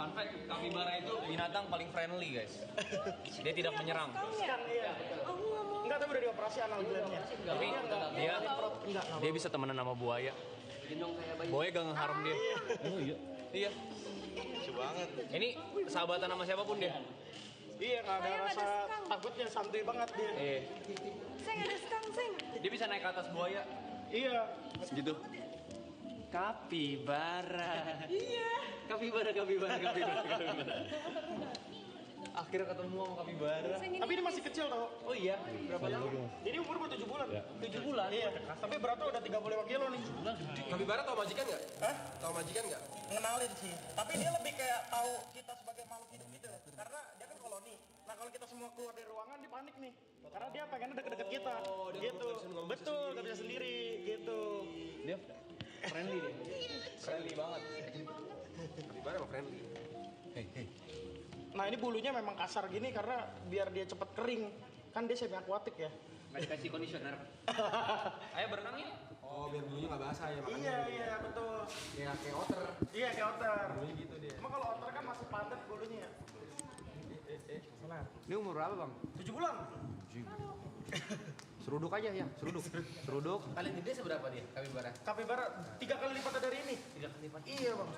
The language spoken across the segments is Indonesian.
Fun fact, kapibara itu binatang paling friendly guys. Dia tidak menyerang. Sekarang iya. Enggak, tapi udah dioperasi anal glandnya. Tapi dia bisa temenan sama buaya. Buaya gak ngeharem dia. Oh iya. Iya. Lucu banget. Ini sahabatan sama siapapun dia. Iya, nggak ada rasa takutnya, santuy banget dia. Iya. Seng, ada skang, Seng. Dia bisa naik ke atas buaya. Iya. Gitu. Kapibara. Iya. Kapibara. Akhirnya ketemu sama kapibara. Tapi ini masih kecil tau. Oh iya. Berapa tahun? Jadi umur baru 7 bulan. 7 bulan. Iya. Tapi beratnya udah 35 kilo nih. Kapibara tau majikan nggak? Hah? Tau majikan nggak? Ngenalin sih. Tapi dia lebih kayak tahu kita sebagai makhluk hidup gitu. Karena dia kan koloni. Nah kalau kita semua keluar dari ruangan dia panik nih. Karena dia pengennya deket-deket kita. Gitu. Betul, gak bisa sendiri. Gitu. Dia friendly dia. Friendly banget. Kapibara emang friendly. Nah ini bulunya memang kasar gini karena biar dia cepet kering. Kan dia semi akuatik ya. Nggak dikasih conditioner. Ayo berenang ya? Oh biar bulunya nggak basah ya makanya. Iya betul. Ya kayak otter. Iya kayak otter. Bulunya gitu dia. Cuma kalau otter kan masih padat bulunya ya. Mana? Ini umur berapa bang? 7 bulan. Seruduk aja ya, seruduk. Paling gede seberapa dia kapibara? Kapibara 3 kali lipat dari ini. 3 kali lipat. Iya bang.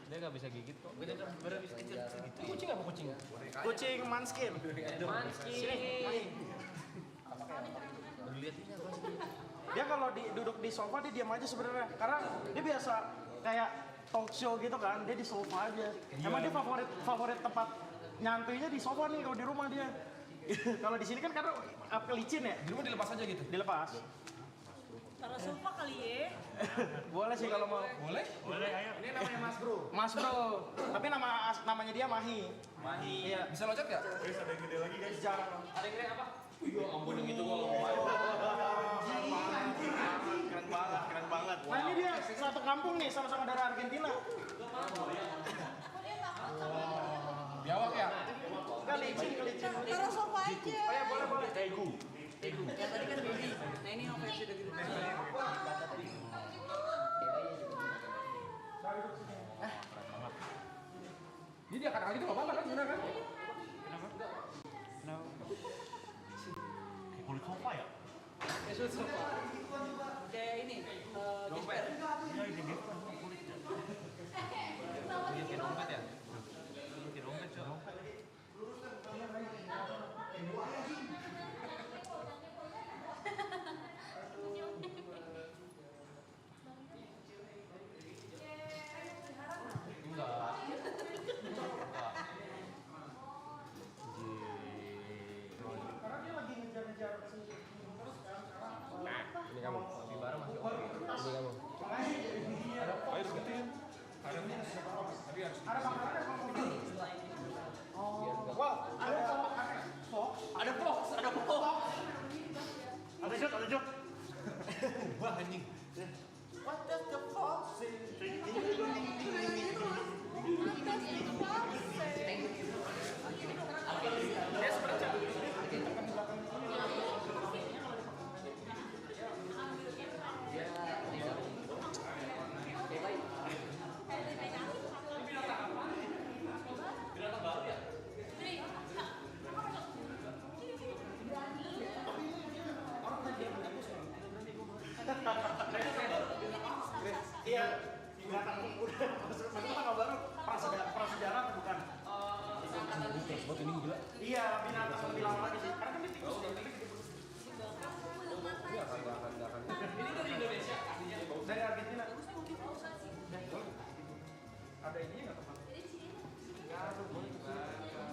Dia nggak bisa gigit kok. Gue tuh kapibara bisa kecil gitu. Kucing apa kucing? Kucing manskin. Manskin. Lihat ini apa sih? Dia kalau duduk di sofa dia diam aja sebenarnya. Karena dia biasa kayak talk show gitu kan. Dia di sofa aja. Emang dia favorit tempat nyantainya di sofa nih kalau di rumah dia. Kalau di sini kan karena licin ya. Di rumah dilepas aja gitu. Dilepas. Taruh sofa kali ya. Boleh sih kalau mau. Boleh? Boleh, ayo. Ini namanya Mas Bro. Mas Bro. Tapi namanya dia Mahi. Mahi. Iya. Bisa loncat nggak? Ada yang gede lagi guys. Jarang. Ada yang gede apa? Iya, ampun yang itu gua Keren banget. Nah ini dia satu kampung nih sama-sama dari Argentina. Biawak ya? Enggak licin. Taruh sofa aja. Oh ya boleh. Egu. Yang tadi kan baby. Nah ini yang versi udah gitu. Jadi dia kali itu nggak apa-apa kan sebenarnya kan? Kulit sofa ya? Kayak ini. Dompet. Ya ini gitu kulitnya. Kayak dompet ya? Kayak dompet coy. Enggak. Karena dia lagi ngejar-ngejar sendiri. Nah, ini kamu. Kapibara masih oke. Ini kamu. Ayo deketin. Ada makanannya sama mobil. Wow, ada fox. Ada fox. Ada jok. Wah anjing. What does the fox say? Dia seberapa? Binatang baru ya? Iya, binatang udah maksudnya nggak baru prasejarah atau bukan? Buat ini gila. Iya, binatang lebih lama lagi sih. Karena kan dia tikus. Iya, nggak akan. Ini dari Indonesia aslinya. Dari Argentina. Ada ini nggak teman?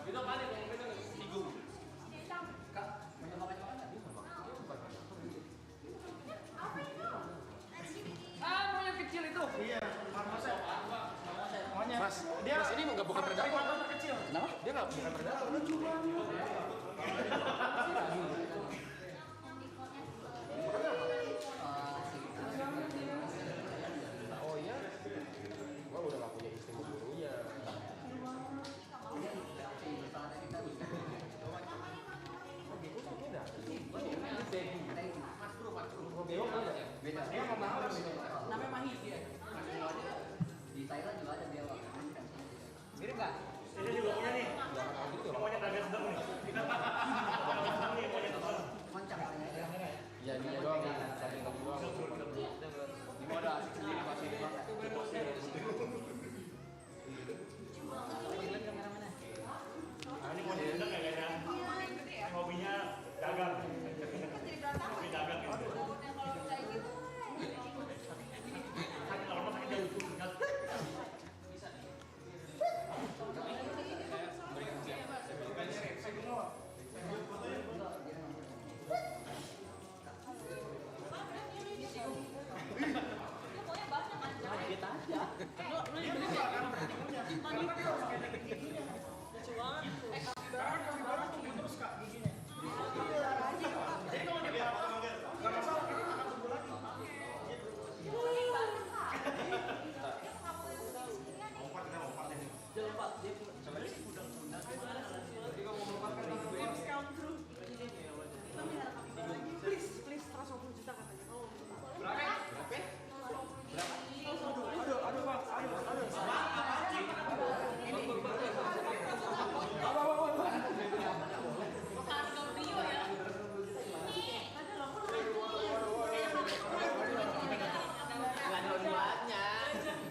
Itu apa nih? Yang itu tigung. Kak, mau yang kecil itu? Iya, marmoset. Monyet. Mas, Dia Mas ini nggak bukan predator. Primaton terkecil. Kenapa? Dia nggak bukan predator. Oh iya? Gua udah nggak punya istri membunuhnya. Namanya Mahi dia. Karena kan dia harus kayak giginya. Karena kapibara tumbuh terus kak giginya. Jadi kalau dia patah, nggak masalah karena akan tumbuh lagi. Please 120 juta katanya. Aduh bang, aduh.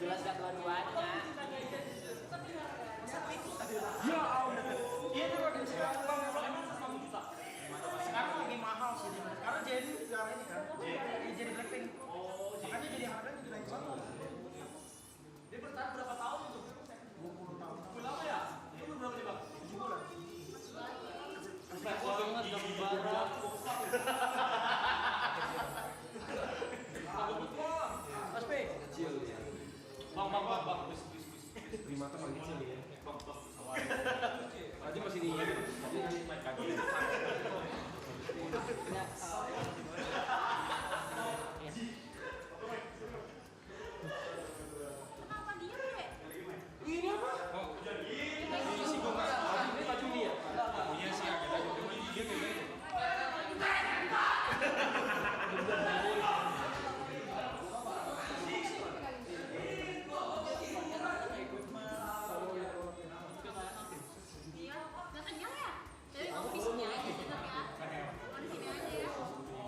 Jelas gak dua-duanya. Ya ampun. Iya tuh kalau sekarang sekarang lagi mahal sih. Karena jadi sekarang ini kan. Jadi Blackpink. Makanya jadi harganya jadi naik banget. Dia bertahan berapa tahun itu? 20 tahun. Lama ya? Itu berapa sih bang? 7 bulan. Respect banget kapibara. Mas P. Kecil ya. Bang. Primata paling kecil ya. Aja masih di main kaki. Kenapa diem ya? Ini apa? Ini si Goma. Ini baju dia. Iya sih agak baju dia kayak gitu. Iya, nggak kenyang ya? Jadi kamu di sini aja tetap ya. Kamu di sini aja ya.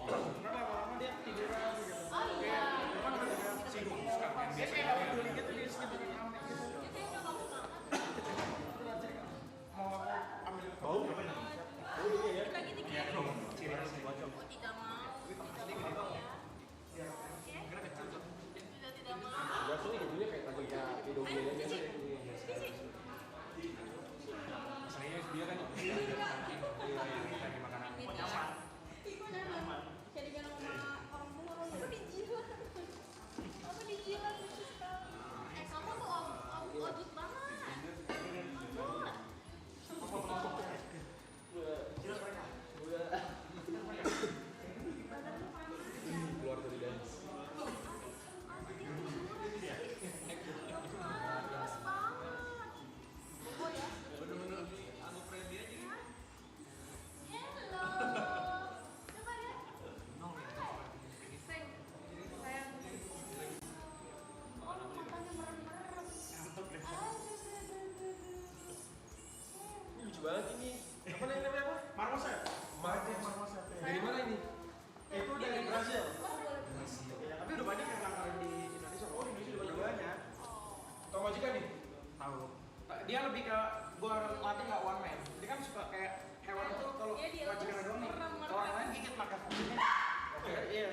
Karena lama-lama dia tiduran gitu. Oh iya. Kan ada singgung. Dia kayak nggak peduli gitu di sini bikin rame gitu. Dia kayak udah nggak mau makan. Mau aku ambil Bau? Lagi dikit. Oh tidak mau. Tidak mau ya. Oke. Sudah tidak mau. Ya soalnya hidungnya kayak tadi kayak video Ayo, aja. Cici. Cici. Saya dia kan Gimana? Jadi jangan sama orang tua, apa dijilat? Apa dijilat lucu sekali. Kamu tuh om ojek banget. keluar dari dance. Jelas banget. Oh ya. Hello. Coba deh. Sayang. Sayang. Oh, matanya merem-merem. Ini lucu banget ini. Apa namanya apa? Marmoset. Marmoset. Marmoset. Dari mana ini? Itu dari Brazil. Ya, tapi udah banyak yang ngangkarin di Indonesia. Oh, di Indonesia udah banyak. Tahu majikan nih? Tahu. Dia lebih ke gua latih nggak one man. Dia kan suka kayak hewan itu kalau Iya, dia majikan doang nih. merem-merem. Kalau orang lain gigit makan. Oke, iya.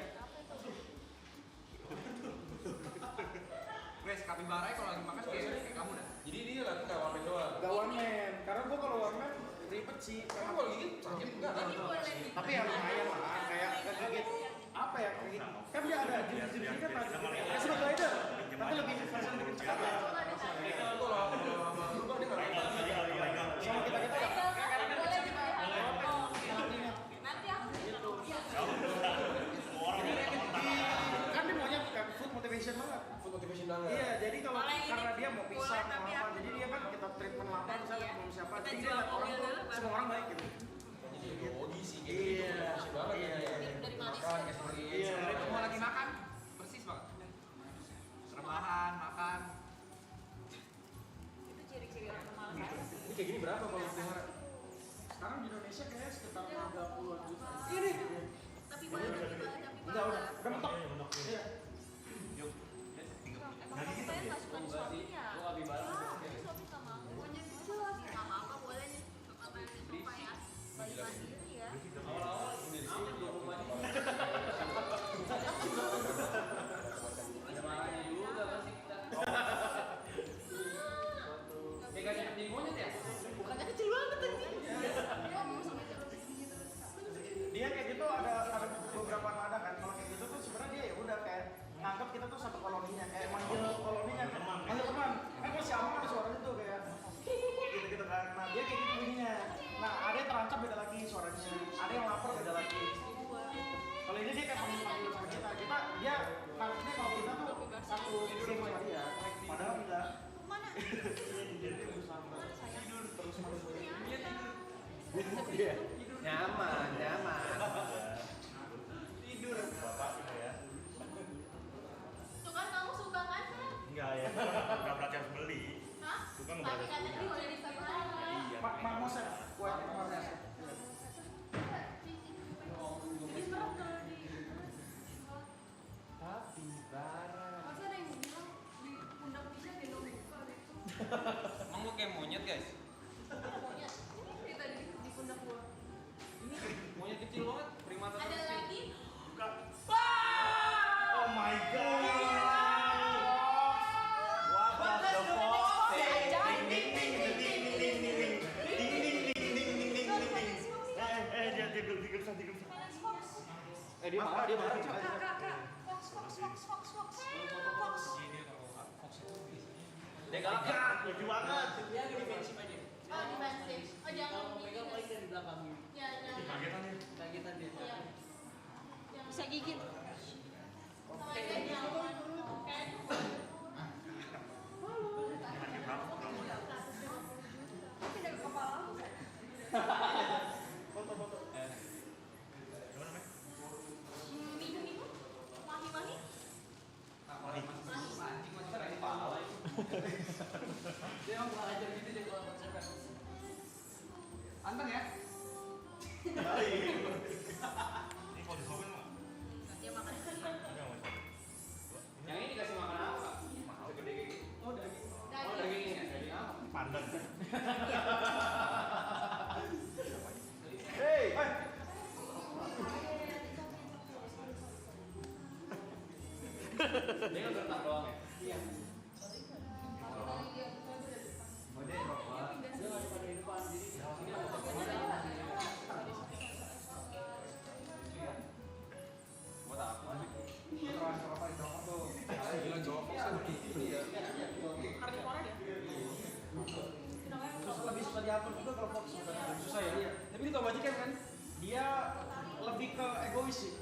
Wes, kapibara kalau lagi makan kayak kamu dah. Jadi dia lagi nggak wamen doang. Gak one man. Karena gua kalau one man ribet sih. Kamu kalau gigit sakit enggak kan? Ini boleh nih. Tapi ya lumayan lah. Kayak kegigit apa ya kayak gitu. Kan dia ada jenis-jenisnya kan tajam. Kayak Snow Glider. Tapi lebih versi lebih cepat ya. Kalau lama berubah dia nggak Sama kita-kita lah. Boleh dipelihara. Nanti aku Kan dia maunya kayak food motivation banget. food motivation banget. Iya, jadi kalau Kalau yang karena ini dia mau pisah, boleh, mau tapi apa, aku jadi dia kan kita treatment lapar, misalnya Iya. mau siapa, Kita jadi dia jual lihat orang mobil tuh, dulu, baru. semua orang baik gitu. Jadi ideologi sih kayak Iya. gitu. Motivation banget Iya, ya. iya. dari Malaysia. Makan kayak seperti Iya. Sebenarnya kamu lagi makan, persis banget. Rebahan, makan. Itu ciri-ciri orang malas aja. Ini kayak gini berapa kalau pelihara? Sekarang di Indonesia kayaknya sekitar 30-an juta. Tapi boleh tapi Udah mentok. Iya. Emang kamu kayak nggak suka disuapin ya? Gua kapibara. Disuapin nggak mau. Pokoknya jelas nggak apa-apa boleh nih. Apa yang suka ya? Balik mandiri ya. Awal-awal sendiri sih di rumah ini. Ada marahnya juga pasti kita. Kayak gak jadi monyet ya? Bukannya kecil banget tadi. Dia mau sampai terus gitu. Dia kayak gitu ada beberapa nada kan. Kalau kayak gitu tuh sebenarnya dia ya udah kayak Nyaman. Tidur. Bapak gitu ya. Tuh kan kamu suka kan? Enggak ya. Enggak berarti harus beli. Hah? Suka nggak Tapi berarti harus katanya beli. udah disamain. Iya. Mak Mosep, kue Mosep. Jadi berat kalau di Capibara. masa ada yang bilang di pundak bisa gendong buka gitu. Emang lu kayak monyet guys? Monyet. Ini tadi di pundak gua. Ini monyet kecil banget, primata Ada kecil. lagi. Oh my god. What the fuck? Ding ding ding ding ding ding ding ding ding. Ding ding ding ding ding ding ding ding. Dia digerusak. Dia marah. Kak. Fox. Dia gagak. Lucu banget. Oh, di backstage. Oh, jangan megang paling dari belakang. Ya. Kagetan ya. Iya. Bisa gigit. Sama aja nyaman. Kayak pindah ke kepala aku. Foto-foto. Minum. Mahi. Dia emang kurang ajar gitu dia kalau konsep. Anteng ya? Ini kalau disuapin mah. Dia makan. Yang ini dikasih makan apa? Segede kayak gitu. Oh daging ya? Daging apa? Pandan. Hey. Dia nggak gertak doang ya? Iya. Buat apa? Gila cowok ini ya. Terus lebih susah diatur juga kalau Fox susah ya. Iya. Tapi itu Bajikan kan dia lebih ke egois sih.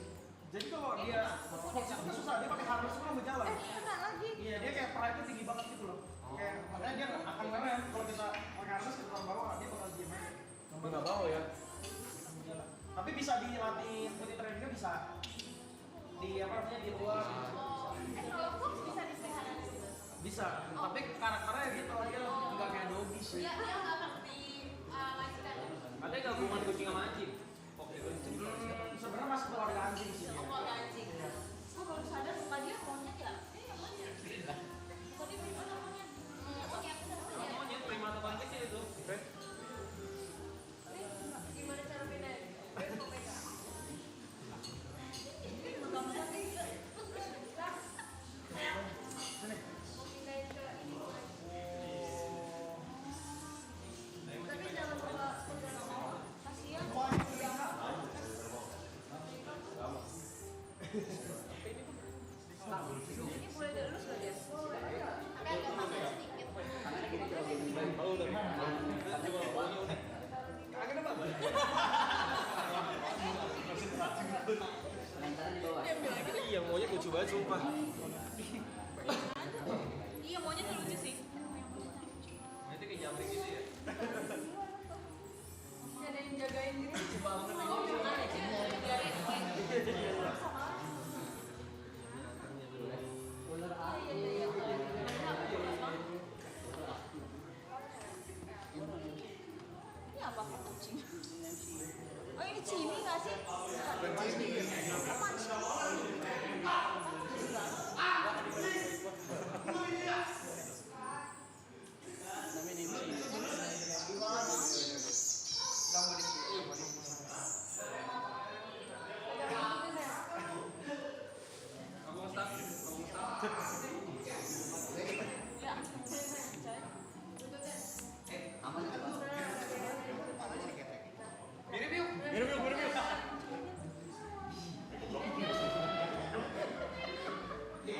Jadi kalau dia Fox itu susah, dia pakai harness semua berjalan. Kena lagi. Iya, dia kayak pride-nya tinggi banget gitu loh. Kayak makanya dia akan ngerem kalau kita pakai harness kita taruh bawah, dia bakal diem aja. Nggak mau ya? Tapi bisa dilatih multi trainingnya bisa di apa namanya di luar Kalau Fox bisa dipelihara di sini. bisa. Tapi karakternya gitu dia nggak kayak doggy sih. Dia nggak ngerti lifestyle. Ada gabungan kucing sama anjing? Kok dia kucing? Sebenarnya masih keluarga anjing sih. Dia. Oh, anjing. Aku baru sadar muka dia monyet ya. Iya monyet. Tadi gimana monyet? Monyet. Monyet primata paling kecil itu. Gimana cara bedain? Kok pegang? Muka-muka gitu. Kayak mau pindahin ke ini. Tapi jangan lupa pegang bawah. Kasihan. Ini boleh dilurus nggak dia? Agak kepasan sedikit. Iya, monyet lucu banget sumpah. Iya, monyet lucu sih. Nanti kayak jambring gitu ya. Ada yang jagain gitu. Ini apa kucing? Oh ini cimi nggak sih? Bukan cimi. Apaan sih? Kamu start. Ya. Mirip yuk.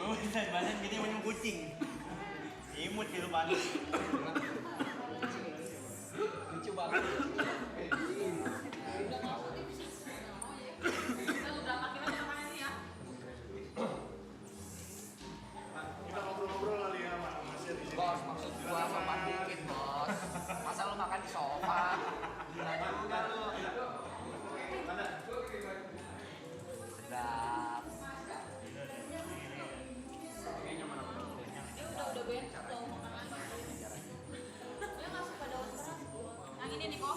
Oh, badan gini macam kucing. Imut gitu badan. Lucu banget. Kita udah makin aja makan ini ya. Kita ngobrol-ngobrol kali ya, Masnya di sini. Bos, maksud gua sopan dikit, bos. Masa lu makan di sofa? Gila juga lu. nih kok.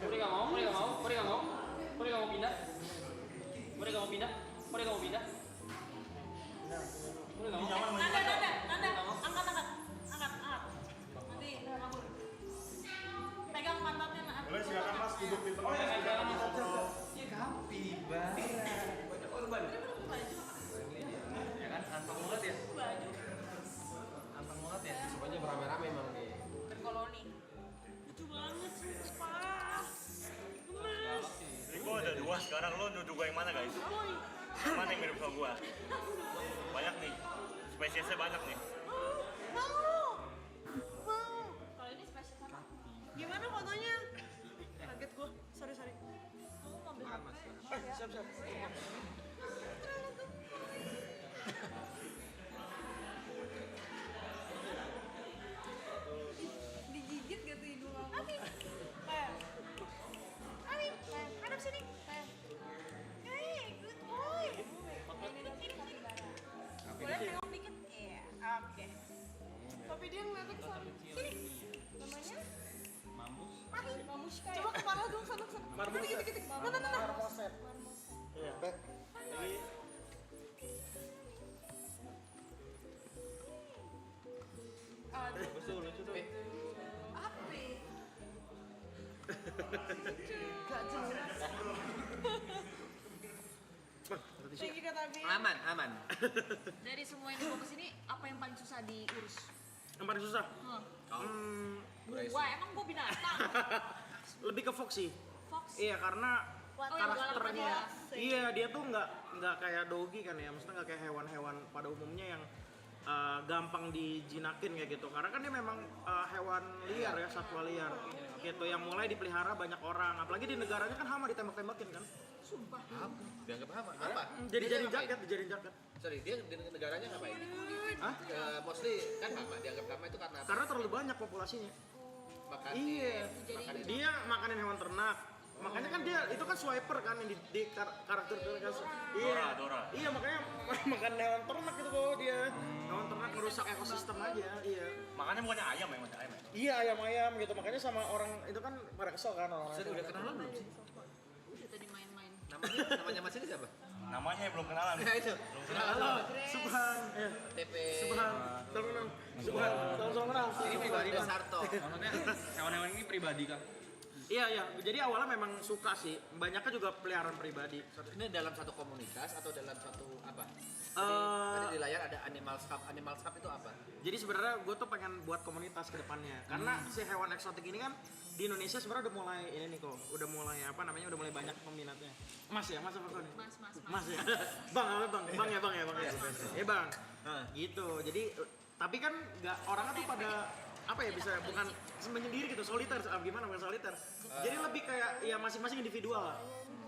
Puri nggak mau pindah. Puri nggak mau pindah. Nanda, angkat. Nanti kabur. Pegang pantatnya, Nak. Boleh silakan Mas duduk di tempat. Ya kan, anteng banget ya. Anteng banget ya. Semuanya beramai-ramai emang nih. Berkoloni. Lucu banget, sumpah. Gemes. Ini gua ada 2 sekarang, lo duduk gua yang mana guys? Mana yang mirip sama gua? Banyak nih, spesiesnya banyak nih. Kalau ini spesial apa? Gimana fotonya? Kaget gua. Sorry. Kamu ngambil HP? Siap. Digigit gak tuh hidung aku? Abi, hadap sini. Hey, good boy. Ini. Boleh tengok dikit? Iya, oke. Tapi dia ngeliatnya ke sana. Sini. Namanya? Mamushka. Coba kepala dong, sana. Marmoset. Dikit. Nah. Marmoset. Iya. Jadi lucu tuh. Apa? Gak jelas. Thank you Kak Abi. Aman. Dari semua yang dibawa ke sini, apa yang paling susah diurus? Yang paling susah. Gua emang gua binatang. Lebih ke Fox sih. Fox. Iya, karena Oh, yang galak karakternya. tadi Iya, dia tuh nggak kayak doggy kan ya. Maksudnya nggak kayak hewan-hewan pada umumnya yang gampang dijinakin kayak gitu. Karena kan dia memang hewan liar ya, satwa liar. Gitu yang mulai dipelihara banyak orang. Apalagi di negaranya kan hama ditembak-tembakin kan. Sumpah. Dianggap apa? Dijadiin jaket. Sorry, dia di negaranya ngapain? Hah? Mostly kan hama, dianggap hama itu karena apa? Karena terlalu banyak populasinya. Makan Iya. makanin. Dia makanin hewan ternak. Makanya kan dia itu kan swiper kan yang di karakter Iya. Dora. Iya, makanya makan hewan ternak itu kok dia. Hewan ternak merusak ekosistem aja. Iya. Makanya bukannya ayam ya, macam ayam ya. Iya, ayam-ayam gitu. Makanya sama orang itu kan pada kesel kan orang. Sorry, udah kenalan belum sih? Udah tadi main-main. Namanya Mas ini siapa? Namanya belum kenalan. Nah itu. Halo, Subhan. Ya. TP. Subhan. Salam kenal. Subhan. Salam kenal. Ini pribadi Sarto. Maksudnya hewan-hewan ini pribadi kah? Iya. Jadi awalnya memang suka sih. Banyaknya juga peliharaan pribadi. Ini dalam satu komunitas atau dalam satu apa? Eh, Tadi di layar ada animal scap. Animal scap itu apa? Jadi sebenarnya gue tuh pengen buat komunitas ke depannya. Karena si hewan eksotik ini kan di Indonesia sebenarnya udah mulai ini nih kok. Udah mulai udah mulai banyak peminatnya. Mas ya, Mas apa kau nih? Mas. Ya. Bang ya. Eh bang. Gitu. Jadi tapi kan nggak orangnya tuh pada apa ya bisa bukan menyendiri gitu soliter gimana bukan soliter. Jadi lebih kayak ya masing-masing individual lah.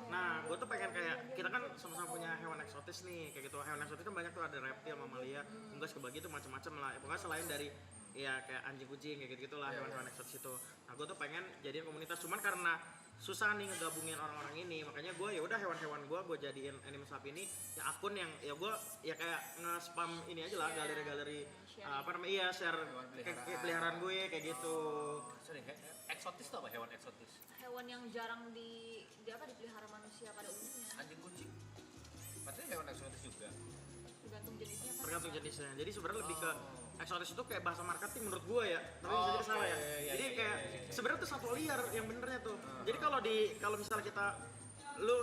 Nah, gue tuh pengen kayak kita kan sama-sama punya hewan eksotis nih kayak gitu. Hewan eksotis kan banyak tuh ada reptil, mamalia, unggas kebagi tuh macam-macam lah. Pokoknya selain dari ya kayak anjing kucing kayak gitu lah hewan-hewan eksotis itu. Nah, gue tuh pengen jadiin komunitas cuman karena susah nih ngegabungin orang-orang ini makanya gue ya udah hewan-hewan gue jadiin Anime Shop ini ya akun yang ya gue ya kayak nge-spam ini aja lah galeri-galeri share kayak peliharaan gue kayak gitu. Sorry, eksotis itu apa? Hewan eksotis? Hewan yang jarang dipelihara manusia pada umumnya. Anjing kucing. Berarti hewan eksotis juga. Tergantung jenisnya kan. Tergantung jenisnya. Jadi sebenarnya lebih ke eksotis itu kayak bahasa marketing menurut gue ya. Tapi bisa jadi salah ya. Jadi kayak sebenarnya tuh satwa liar yang benernya tuh. Jadi kalau misalnya kita lu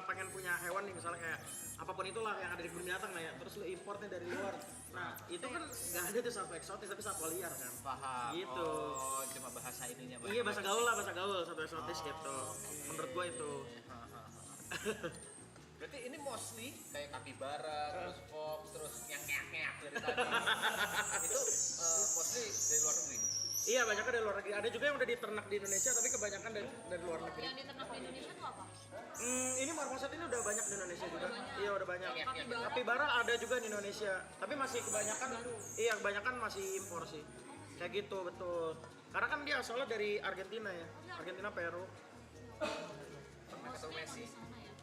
pengen punya hewan nih misalnya kayak apapun itulah yang ada di kebun binatang lah ya. Terus lu importnya dari luar. Nah, itu kan nggak ada tuh satwa eksotis tapi satwa liar kan. Paham. Gitu. Oh, cuma bahasa ininya. Iya bahasa gaul satwa eksotis gitu. Menurut gue itu. Berarti ini mostly kayak kapibara, terus fox, terus nyak dari tadi. Itu mostly dari luar negeri. Iya banyaknya dari luar negeri. Ada juga yang udah diternak di Indonesia tapi kebanyakan dari luar negeri. Yang diternak di Indonesia tuh apa? Ini marmoset marmoset ini udah banyak di Indonesia juga. Iya udah banyak. Kapibara. Kapibara ada juga di Indonesia, tapi masih kebanyakan masih impor sih. Kayak gitu betul. Karena kan dia asalnya dari Argentina ya, Argentina Peru. Pernah ketemu Messi.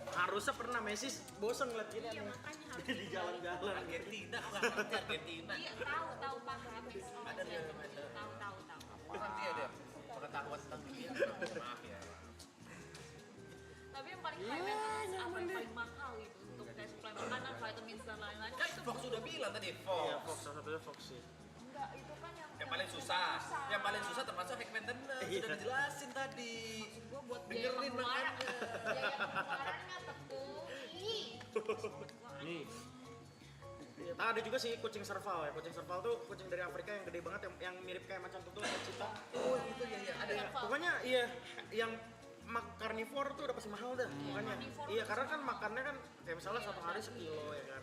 Harusnya pernah Messi bosan ngeliat gini Iya nih. makanya harus. Di jalan-jalan. Argentina, aku nggak ngerti Argentina. Iya tahu paham. Ada dia ada. Tahu. Orang dia pengetahuan tentang dunia. Maaf ya. Tapi yang paling private apa yang paling mahal itu untuk kayak suplai makanan, vitamins dan lain-lain. Kan Fox sudah bilang tadi, Iya Fox. Fox, salah satunya Fox sih. Enggak, itu kan Yang paling susah. Yang paling susah termasuk high maintenance. Iya. Sudah dijelasin tadi. Gua buat biaya Dengerin pengeluaran. makanya. Biaya pengeluarannya tepung. Ih. Nih, Iya, ada juga sih kucing serval ya. Kucing serval tuh kucing dari Afrika yang gede banget yang mirip kayak macan tutul kayak cita. Oh itu ya ada ya. Pokoknya iya yang karnivore tuh udah pasti mahal dah pokoknya. Iya karena kan makannya kan kayak misalnya satu hari sekilo ya kan.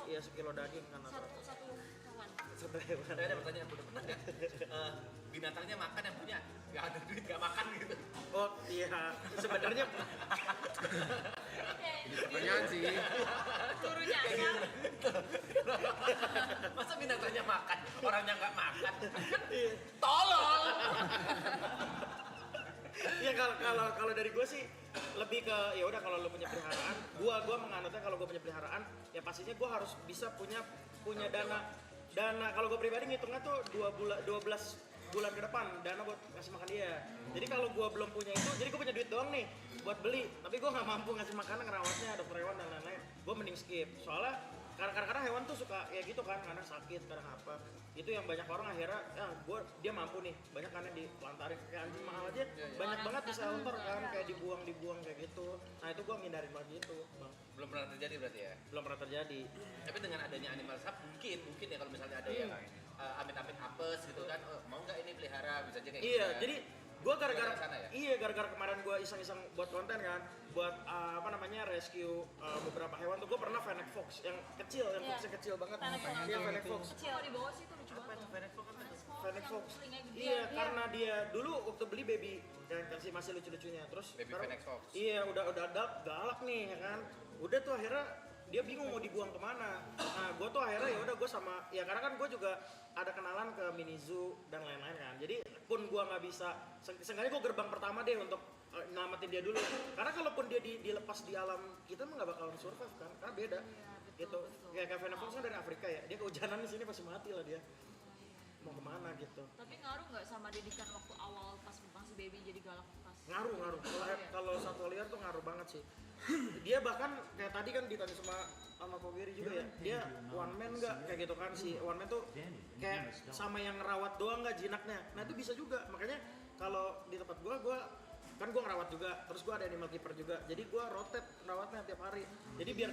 Iya sekilo daging kan atau Satu hewan. satu hewan. Ada pertanyaan udah pernah nggak? Binatangnya makan yang punya nggak ada duit nggak makan gitu. Oh iya sebenarnya Pertanyaan sih. Suruh nyasar. Masa binatangnya makan, orangnya nggak makan? Tolong. Iya kalau dari gue sih lebih ke ya udah kalau lo punya peliharaan, gua menganutnya kalau gue punya peliharaan ya pastinya gue harus bisa punya dana kalau gue pribadi ngitungnya tuh 12 bulan ke depan dana buat ngasih makan dia. Jadi kalau gue belum punya itu, jadi gue punya duit doang nih buat beli, tapi gue nggak mampu ngasih makanan, ngerawatnya, dokter hewan dan lain-lain, gue mending skip. Soalnya kadang-kadang hewan tuh suka kayak gitu kan, kadang sakit, kadang apa. Itu yang banyak orang akhirnya, dia mampu nih, banyak kan yang dilantarin kayak anjing mahal aja, banyak banget di shelter kan, kayak dibuang kayak gitu. Nah itu gue ngindarin banget gitu, bang. Belum pernah terjadi berarti ya. Belum pernah terjadi. Tapi dengan adanya animal shop mungkin ya kalau misalnya ada yang amit-amit apes gitu kan, mau nggak ini pelihara bisa aja kayak gitu. Iya, kan. jadi gue gara-gara Gara-gara sana ya? iya gara-gara kemarin gue iseng-iseng buat konten kan, buat rescue beberapa hewan tuh gue pernah Fennec Fox yang kecil, yang Iya. fox yang kecil banget. Fennec Fox. Iya Fennec Fox. Kecil di bawah situ lucu banget. Fennec Fox. Telinganya gede. Iya, karena dia dulu waktu beli baby yang masih lucu-lucunya, terus Baby sekarang- Fennec Fox. Iya, udah galak nih ya kan. Udah tuh akhirnya dia bingung mau dibuang kemana. Nah, gue tuh akhirnya ya udah gue sama ya karena kan gue juga ada kenalan ke mini zoo dan lain-lain kan. Jadi pun gue nggak bisa, seenggaknya gue gerbang pertama deh untuk nyelamatin dia dulu. Karena kalaupun dia dilepas di alam kita mah nggak bakalan survive kan, karena beda. Gitu. Kayak Fennec Fox kan dari Afrika ya, dia kehujanan di sini pasti mati lah dia. Mau kemana gitu. Tapi ngaruh nggak sama didikan waktu awal pas masih baby jadi galak pas? Ngaruh. Kalau satwa liar tuh ngaruh banget sih. Dia bahkan kayak tadi kan ditanya sama Pak Wiri juga ya, dia one man nggak kayak gitu kan, si one man tuh kayak sama yang ngerawat doang nggak jinaknya. Nah itu bisa juga, makanya kalau di tempat gua kan gua ngerawat juga, terus gua ada animal keeper juga, jadi gua rotate ngerawatnya tiap hari. Jadi biar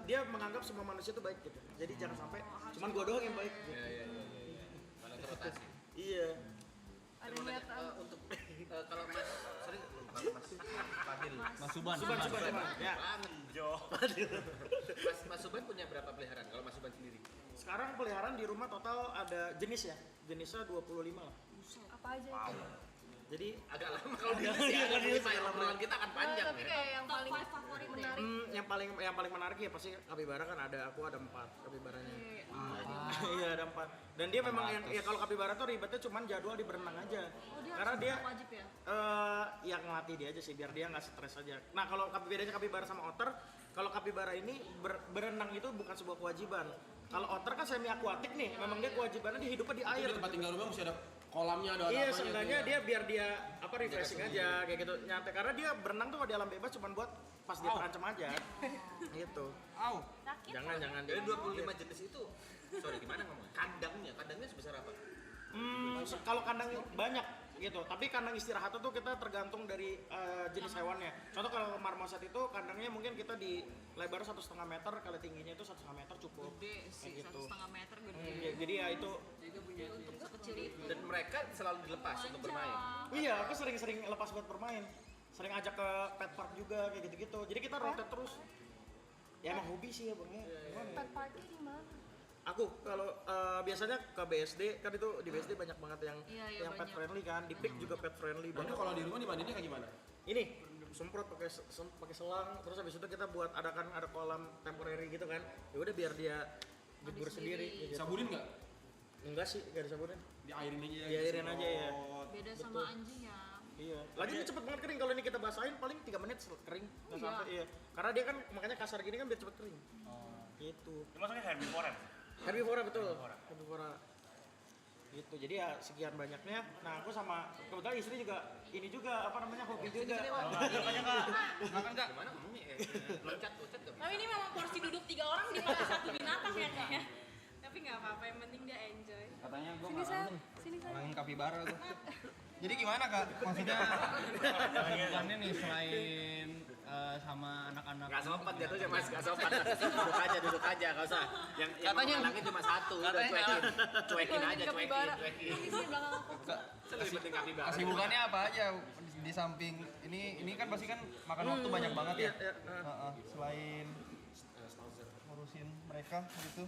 dia menganggap semua manusia itu baik gitu. Jadi jangan sampai cuman gua doang yang baik. Gitu. Iya. Mana rotasi. Iya. Ada niat Untuk kalau Mas sorry lupa Mas Fadil. Mas Suban. Suban. Ya. Mas Suban punya berapa peliharaan kalau Mas Suban sendiri? Sekarang peliharaan di rumah total ada jenisnya 25 lah. apa aja itu? Jadi Agak lama kalau di sini ya, Kalau di lima ya, obrolan kita akan panjang Tapi ya. kayak yang paling favorit menarik. yang paling menarik ya pasti kapibara kan aku ada 4 kapibaranya. Iya ada 4. Dan dia memang ya kalau kapibara tuh ribetnya cuman jadwal di berenang aja. Oh, dia Karena harus dia berenang wajib ya? ya ngelatih dia aja sih biar dia nggak stres aja. Nah kalau bedanya kapibara sama otter, kalau kapibara ini berenang itu bukan sebuah kewajiban. Kalau otter kan semi akuatik nih, memang dia kewajibannya dia hidupnya di air. Di tempat tinggal rumah mesti ada kolamnya, ada Iya, apanya seenggaknya gitu ya. dia biar dia refreshing aja kayak gitu, nyantai karena dia berenang tuh di alam bebas cuman buat pas dia terancam aja. Gitu. Au. Sakit. Jangan Dari 25 jenis itu, sorry gimana ngomong? Kandangnya sebesar apa? Kalau kandang banyak gitu, tapi kandang istirahat itu kita tergantung dari jenis hewannya. Contoh kalau marmoset itu kandangnya mungkin kita di lebar 1,5 meter, kali tingginya itu 1,5 meter cukup. Gede sih, Kayak gitu. 1,5 meter gede. Jadi ya itu, Untuk sekecil itu. Dan mereka selalu dilepas untuk bermain. iya aku sering lepas buat bermain, sering ajak ke pet park juga kayak gitu-gitu. Jadi kita rotate terus. Ya emang hobi sih ya bang ya. Gimana ya? Pet parknya di mana? Aku kalau biasanya ke BSD kan itu di BSD banyak banget yang Iya, yang pet banyak. friendly kan, di PIK juga pet friendly Nah, itu banget. kalau di rumah dimandiinnya kayak gimana? Ini semprot pakai selang, terus habis itu kita buat ada kolam temporary gitu kan. Ya udah biar dia jebur sendiri gitu. Sabunin nggak? Enggak sih, enggak disabunin. Diairin aja. Diairin aja ya. Beda sama anjing ya. Iya. Lagi ini cepet banget kering, kalau ini kita basahin paling 3 menit kering. Nggak sampai, iya. Karena dia kan makanya kasar gini kan biar cepet kering. Gitu. Itu maksudnya herbivora. Herbivora betul. Herbivora. Gitu. Jadi ya sekian banyaknya. Nah, aku sama kebetulan istri juga ini juga apa namanya hobi juga. Makan enggak? Gimana ngomongnya? Loncat enggak? Tapi ini memang porsi duduk 3 orang dimakan satu binatang ya kayaknya. Tapi nggak apa-apa, yang penting dia enjoy. Katanya gue Sini saya. ngalahin kapibara gue. Jadi gimana kak? Maksudnya bukannya nih selain sama anak-anak. Enggak sopan jatuhnya Mas, enggak sopan. Duduk aja, enggak usah. Yang Katanya anaknya cuma satu, udah cuekin aja, cuekin. Ini sih belakang aku. Lebih penting kapibara. Kesibukannya apa aja di samping ini kan pasti kan makan waktu banyak banget ya. Selain ngurusin mereka gitu.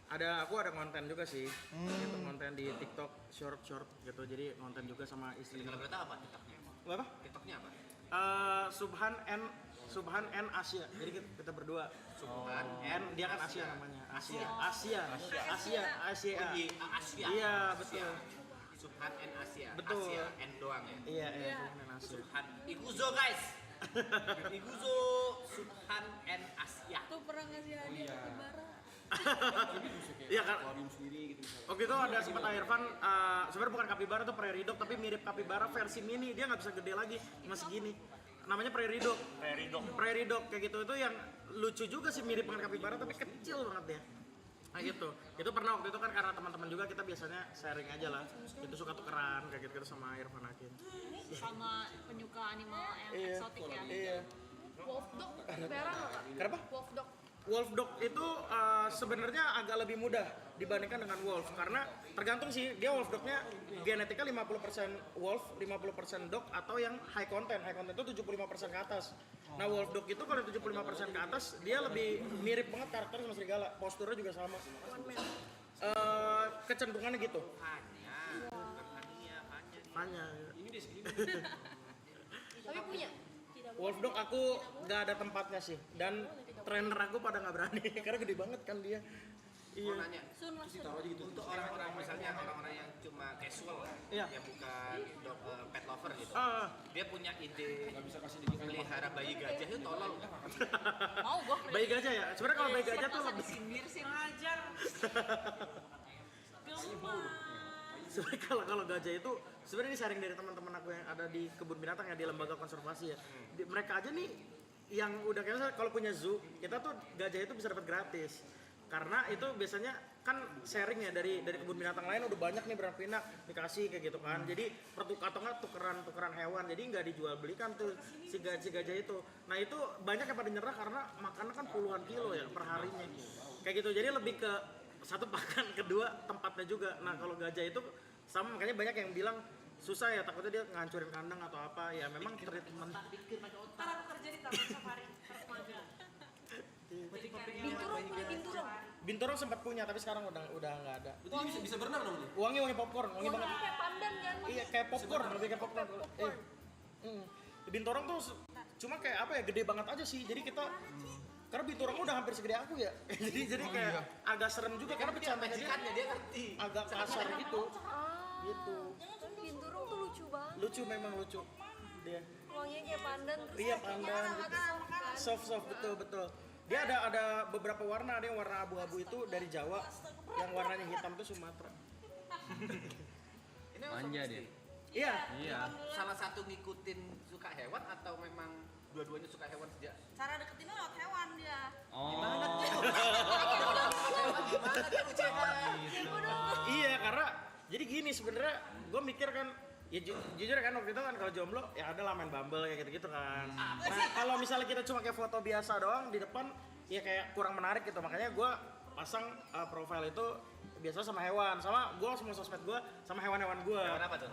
Aku ada konten juga sih. Gitu, konten di TikTok short gitu. Jadi konten juga sama istri. Kalau berita apa TikToknya? Apa? TikToknya apa? Subhan N Asia. Jadi kita berdua. Subhan N dia kan Asia namanya. Asia. Asia. Iya, betul. Subhan N Asia. Betul. Asia N doang ya. Iya, Subhan N Asia. Subhan Iguzo guys. Iguzo Subhan N Asia. Tuh pernah ngasih hadiah kapibara. Iya kan. Akuarium sendiri gitu misalnya. Waktu itu ada sempat Irfan, sebenarnya bukan kapibara tuh prairie dog tapi mirip kapibara versi mini, dia nggak bisa gede lagi, cuma segini. Namanya prairie dog. Prairie dog kayak gitu, itu yang lucu juga sih, mirip dengan kapibara tapi kecil banget ya. Nah gitu, itu pernah waktu itu kan karena teman-teman juga kita biasanya sharing aja lah, itu suka tukeran kayak gitu sama Irfan Hakim. Sama penyuka animal yang eksotik ya. Iya. Wolf dog, kapibara nggak kak? Kenapa? Wolf dog. Wolf dog itu sebenarnya agak lebih mudah dibandingkan dengan wolf karena tergantung sih, dia wolf dognya genetika 50% wolf, 50% dog atau yang high content itu 75% ke atas. Nah wolf dog itu kalau 75% ke atas dia lebih mirip banget karakternya sama serigala, posturnya juga sama. Kecenderungannya gitu. Hanya. Tapi punya. Wolf dog aku nggak ada tempatnya sih, dan trainer aku pada nggak berani karena gede banget kan dia. Iya. Mau nanya, Sun mas. untuk orang-orang misalnya orang-orang yang cuma casual lah, Iya. yang bukan pet lover gitu, Ah, dia punya ide pelihara bayi gajah itu tolol. Mau gua. bayi gajah ya. Sebenarnya kalau bayi gajah tuh lebih. Sindir sih ngajar. Gemas. Sebenarnya kalau gajah itu sebenarnya ini sharing dari teman-teman aku yang ada di kebun binatang ya, di lembaga konservasi ya. Mereka aja nih yang udah kayak kalau punya zoo, kita tuh gajah itu bisa dapat gratis. Karena itu biasanya kan sharing ya dari kebun binatang lain udah banyak nih beranak-pinak dikasih kayak gitu kan. Jadi atau nggak tukeran hewan. Jadi nggak dijual belikan tuh si gajah itu. Nah itu banyak yang pada nyerah karena makannya kan puluhan kilo ya per harinya. Kayak gitu. Jadi lebih ke satu pakan, kedua tempatnya juga. Nah kalau gajah itu sama, makanya banyak yang bilang susah ya, takutnya dia ngancurin kandang atau apa ya, memang treatment. Ntar aku kerja di taman safari. Binturong punya binturong. Binturong sempat punya tapi sekarang udah nggak ada. Berarti dia bisa berenang dong nih? Wangi popcorn, wangi banget. Kayak pandan kan. Iya kayak popcorn, lebih kayak popcorn. Binturong tuh cuma kayak apa ya, gede banget aja sih. Jadi kita karena binturong udah hampir segede aku ya. jadi kayak agak serem juga karena bercandanya dia ngerti. agak kasar gitu. Gitu. Binturong tuh lucu banget. Lucu, memang lucu dia. Wanginya kayak pandan terus. Iya pandan. Soft betul. Dia ada beberapa warna, ada yang warna abu-abu itu dari Jawa, yang warnanya hitam itu Sumatera. Ini Manja dia. Iya. Iya. salah satu ngikutin suka hewan atau memang dua-duanya suka hewan sejak? Cara deketinnya lewat hewan dia. Oh. Gimana dia ucehan? Iya, karena jadi gini sebenarnya gue mikir kan, ya jujur kan waktu itu kan kalau jomblo ya ada lah main Bumble kayak gitu-gitu kan. Nah kalau misalnya kita cuma kayak foto biasa doang di depan ya kayak kurang menarik gitu, makanya gue pasang profile itu biasa sama hewan, sama gue semua sosmed gue sama hewan-hewan gue. Hewan apa tuh?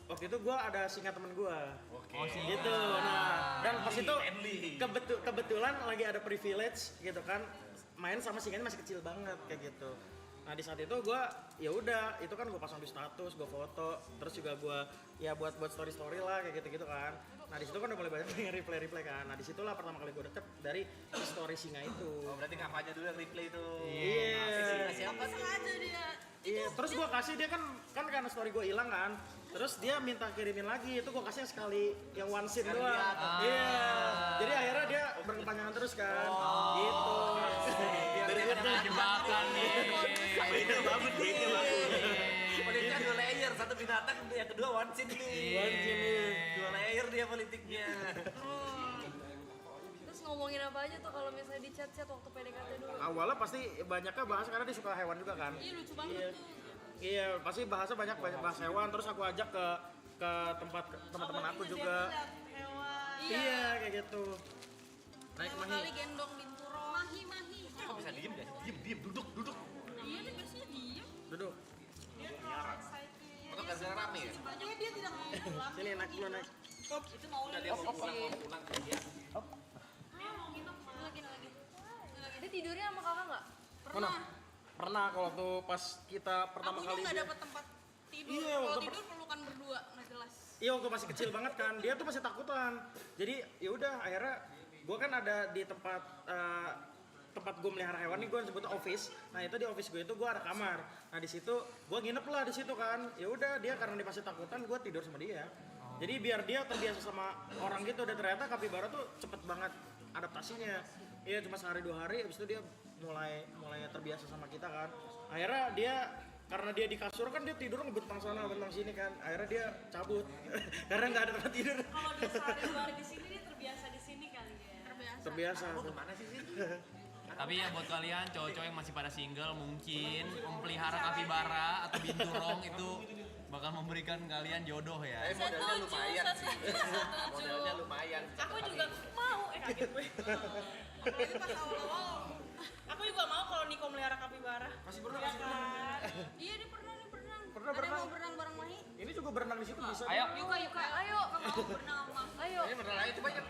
Waktu itu gue ada singa temen gue. Oke. Gitu. Nah, dan pas itu kebetulan lagi ada privilege gitu kan, main sama singanya masih kecil banget kayak gitu. Nah di saat itu gue ya udah, itu kan gue pasang di status, gue foto, terus juga gue ya buat story lah kayak gitu kan. Nah di situ kan udah mulai banyak yang replay kan. Nah disitulah pertama kali gue deket dari story singa itu. Oh, berarti Kavanya dulu yang replay itu. Iya. Siapa sih? Sengaja dia. Iya, terus gue kasih dia kan karena story gue hilang kan. Terus dia minta kirimin lagi, itu gue kasih yang sekali yang one scene doang. Iya. Jadi akhirnya dia berkepanjangan terus kan. Gitu. Dari itu jebakan nih. Itu bagus, itu bagus. politiknya 2 layer, satu binatang, yang kedua one scene nih. One scene nih. 2 layer dia politiknya. Terus ngomongin apa aja tuh kalau misalnya di chat-chat waktu PDKT dulu? Awalnya pasti banyaknya bahas karena dia suka hewan juga kan. Iya lucu banget tuh. Iya, pasti bahasnya banyak bahas hewan. Terus aku ajak ke tempat teman-teman aku juga. Iya, kayak gitu. Naik Pertama mahi. kali gendong binturong. Mahi. Kok bisa diem ya? Diem, duduk. Iya nih biasanya diem. Duduk. Atau gara-gara rame ya? Iya dia tidak mau pulang. Sini naik dulu naik. Itu mau Udah dia mau pulang ke dia. Lagi. Dia tidurnya sama kakak nggak? Mana? Pernah kalau tuh pas kita pertama Akunya kali nggak dia. dapat tempat tidur. Iya, Kalau waktu tidur pelukan berdua nggak jelas. Iya waktu masih kecil banget kan, dia tuh masih takutan. Jadi ya udah akhirnya gue kan ada di tempat gue melihara hewan nih, gue sebut office. Nah itu di office gue itu gue ada kamar. Nah di situ gue nginep lah di situ kan. Ya udah dia karena dia masih takutan, gue tidur sama dia. Jadi biar dia terbiasa sama orang gitu. Dan ternyata kapibara tuh cepet banget adaptasinya. Iya cuma sehari 2 hari, habis itu dia mulai terbiasa sama kita kan. Akhirnya dia karena dia di kasur kan dia tidur ngebentang sana ngebentang sini kan. Akhirnya dia cabut karena nggak ada tempat tidur. Kalau dia sehari 2 hari di sini dia terbiasa di sini kali ya. Terbiasa. Kemana sih? Tapi ya buat kalian cowok-cowok yang masih pada single mungkin memelihara kapibara atau binturong itu bakal memberikan kalian jodoh ya. Modelnya lumayan sih. Modelnya lumayan. Aku juga mau, kaget gue. Apalagi pas awal-awal. Aku juga mau kalau Niko melihara kapibara. Masih pernah, Iya kan? Iya dia pernah. Pernah Ada yang berenang. mau berenang bareng Mahi? Ini juga berenang di situ bisa. Ayo. Yuka, ayo. Kamu mau berenang sama? Ayo. Ini beneran aja, coba ya.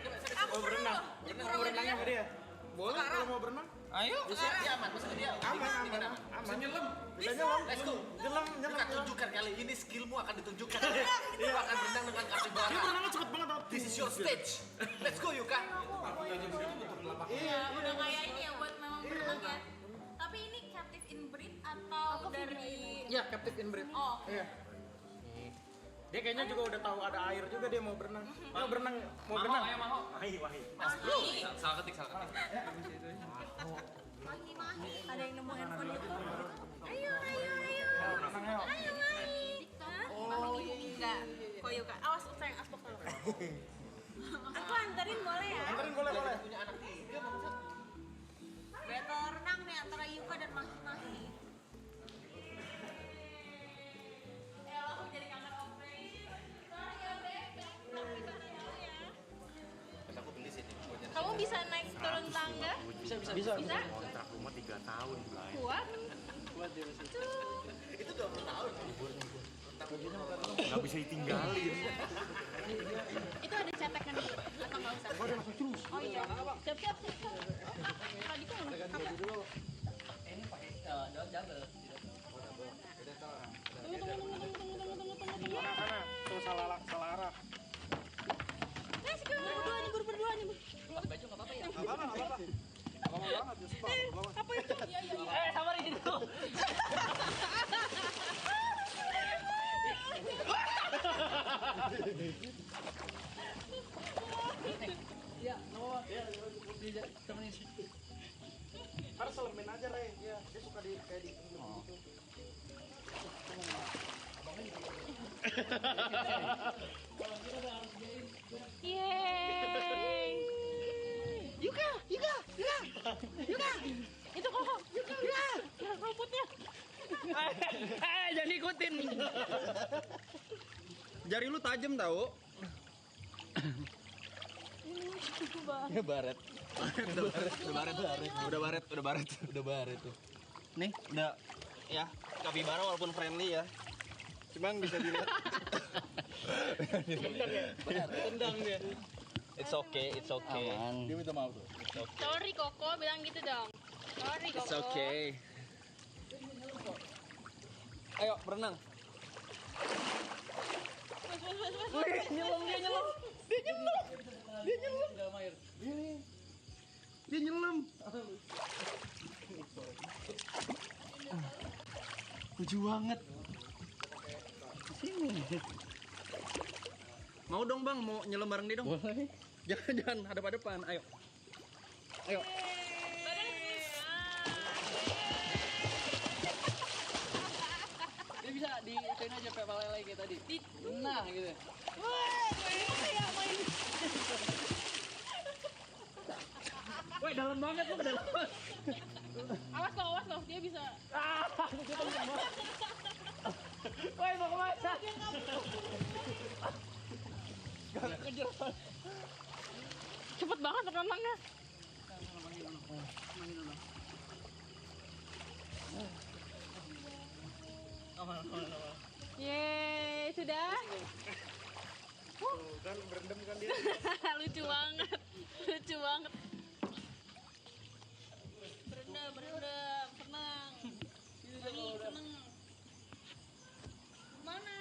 Aku Oh berenang. Mau berenangnya sama dia. Boleh kalau mau berenang. Ayo. Dia aman, maksudnya dia Aman. Bisa nyelam. Let's go. Nyelam. Kita tunjukkan kali ini skillmu akan ditunjukkan. Dia akan berenang dengan kapibara. Dia berenangnya cepet banget tau. This is your stage. Let's go Yuka. Iya, udah kayak ini ya buat memang berenangnya. Tapi ini captive inbreed atau dari? Iya, captive inbreed. Oh, Iya. Dia kayaknya juga udah tahu ada air juga dia mau berenang. Mau berenang, mau berenang. Ayo Maho. Wahi. Salah ketik. Mahi. Ada yang nemu handphone itu? Ayo. Berenang ayo. Ayo Mahi. enggak. Kok Yuka? Awas sayang aspok kalau. Aku anterin boleh ya? Anterin boleh. Battle renang nih antara Yuka dan Mahi. Aku jadi kangen operasi. Aku beli sini. Kamu bisa naik turun tangga? Bisa. Kontrak rumah 3 tahun Blay. Kuat. Itu 20 tahun. Nggak bisa ditinggalin. Itu ada ceteknya nih. Atau nggak usah? Oh iya. Siap. Tadi kan kamu. Tunggu. Sana. Tuh salah arah. Let's go. Berdua nih. Baju nggak apa-apa ya? Apa itu? Sabar di situ. Harus selemin aja Rey. Iya, dia suka kayak di gitu. Yeay. Yuka. Itu kok. Yuka. Rumputnya. Jangan ikutin. Jari lu tajam tahu. Ya baret. Udah baret tuh. Nih, udah ya, kapibara walaupun friendly ya. Cuman bisa dilihat. Tendang dia. It's okay. Dia minta maaf tuh. Sorry Koko, bilang gitu dong. Sorry Koko. It's okay. Ayo berenang. Wih, Nyelam. Dia nyelam. Lucu banget. Sini. Mau dong bang, mau nyelam bareng dia dong. Boleh. Jangan hadap-hadapan, ayo. Ayo. Dia bisa diituin aja kayak lele kayak tadi. Nah gitu. Wah, gue kayak main. Woi dalam banget lu ke dalam. Awas loh, dia bisa. Woi mau kemana? Cepet banget renangnya. Yeay, sudah. Kan berendam kan dia. Lucu banget. Berendam, senang. Senang. Mana?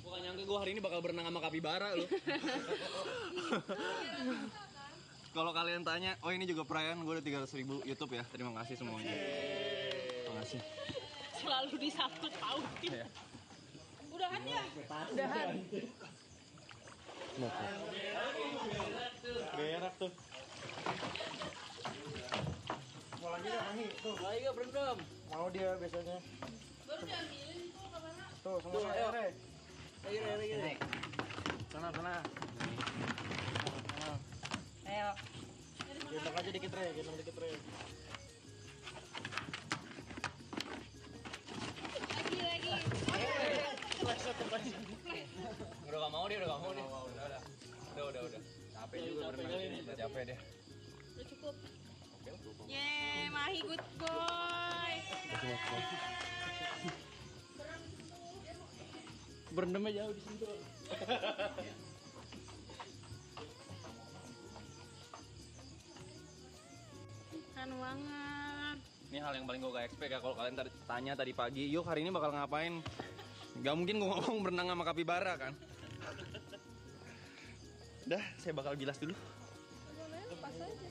Gua gak nyangka gua hari ini bakal berenang sama kapibara loh. Kalau kalian tanya, oh ini juga perayaan gue udah 300.000 YouTube ya. Terima kasih semuanya. Terima kasih. Selalu disangkut pautin. Iya. Udahan ya? Udahan. Berak tuh. Mau lagi dah Mangi, tuh. Lagi gak berendam. Mau dia biasanya. Baru diambilin tuh kamera. Tuh, sama air. Lagi. Sana. Ayo. Gendong aja dikit Re. Lagi. Udah gak mau dia. Udah. Capek juga berenang. Udah capek dia. Udah cukup. Yeay, Mahi good boy. Berendamnya jauh di situ. Keren banget. Ini hal yang paling gue gak expect ya. Kalau kalian tanya tadi pagi, yuk hari ini bakal ngapain? Gak mungkin gue ngomong berenang sama kapibara kan. Dah, saya bakal bilas dulu. Pas aja.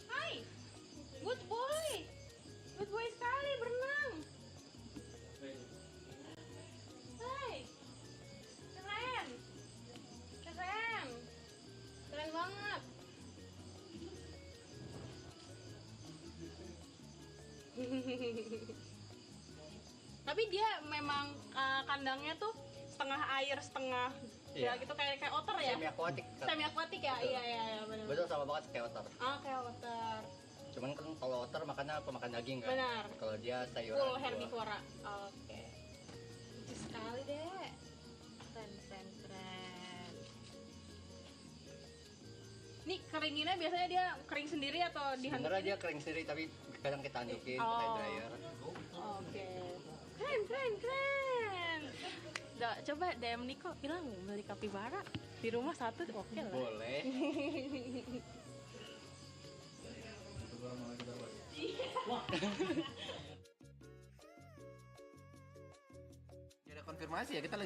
Hai. Good boy. Good boy sekali berenang. Hai. Keren banget. Tapi dia memang kandangnya tuh setengah air setengah ya gitu kayak otter ya. Semi akuatik ya. Iya benar. Betul sama banget kayak otter. Kayak otter. Cuman kan kalau otter makannya pemakan daging kan. Benar. Kalau dia sayuran. Full herbivora. Oke. Lucu sekali deh. Keren. Nih keringinnya biasanya dia kering sendiri atau dihancurin? Sebenarnya dia kering sendiri tapi kadang kita hancurin pakai dryer. Oke. Keren. Udah, coba DM Niko bilang beli kapibara di rumah satu oke lah. Boleh. Ada konfirmasi ya kita